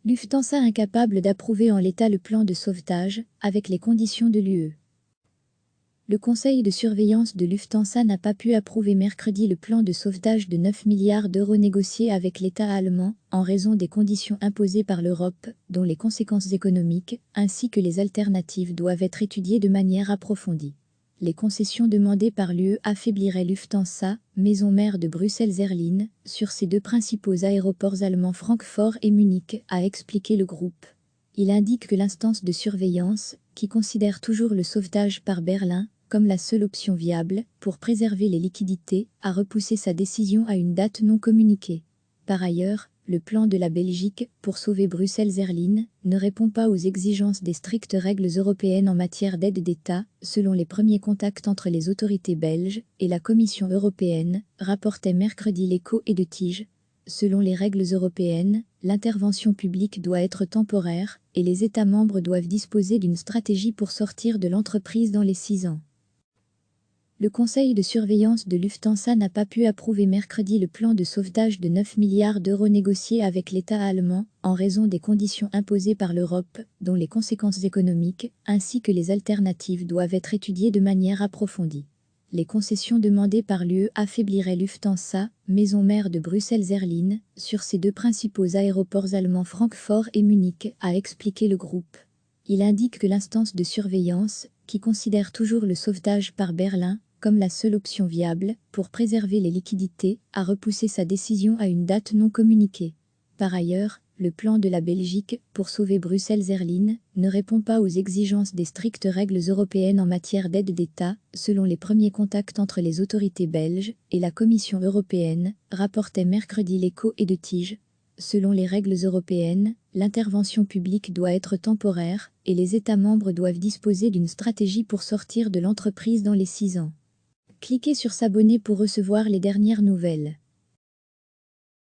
Lufthansa incapable d'approuver en l'état le plan de sauvetage, avec les conditions de l'UE. Le conseil de surveillance de Lufthansa n'a pas pu approuver mercredi le plan de sauvetage de 9 milliards d'euros négocié avec l'État allemand, en raison des conditions imposées par l'Europe, dont les conséquences économiques, ainsi que les alternatives doivent être étudiées de manière approfondie. Les concessions demandées par l'UE affaibliraient Lufthansa, maison mère de Bruxelles Airlines, sur ses deux principaux aéroports allemands Francfort et Munich, a expliqué le groupe. Il indique que l'instance de surveillance, qui considère toujours le sauvetage par Berlin comme la seule option viable pour préserver les liquidités, a repoussé sa décision à une date non communiquée. Par ailleurs, le plan de la Belgique pour sauver Bruxelles Airlines ne répond pas aux exigences des strictes règles européennes en matière d'aide d'État, selon les premiers contacts entre les autorités belges et la Commission européenne, rapportait mercredi l'Écho et de Tige. Selon les règles européennes, l'intervention publique doit être temporaire et les États membres doivent disposer d'une stratégie pour sortir de l'entreprise dans les 6 ans. Le conseil de surveillance de Lufthansa n'a pas pu approuver mercredi le plan de sauvetage de 9 milliards d'euros négocié avec l'État allemand, en raison des conditions imposées par l'Europe, dont les conséquences économiques, ainsi que les alternatives doivent être étudiées de manière approfondie. Les concessions demandées par l'UE affaibliraient Lufthansa, maison mère de Bruxelles Airlines, sur ses deux principaux aéroports allemands Francfort et Munich, a expliqué le groupe. Il indique que l'instance de surveillance, qui considère toujours le sauvetage par Berlin comme la seule option viable pour préserver les liquidités, a repoussé sa décision à une date non communiquée. Par ailleurs, le plan de la Belgique pour sauver Bruxelles Airlines ne répond pas aux exigences des strictes règles européennes en matière d'aide d'État, selon les premiers contacts entre les autorités belges et la Commission européenne, rapportait mercredi l'Écho et de Tige. Selon les règles européennes, l'intervention publique doit être temporaire et les États membres doivent disposer d'une stratégie pour sortir de l'entreprise dans les 6 ans. Cliquez sur s'abonner pour recevoir les dernières nouvelles.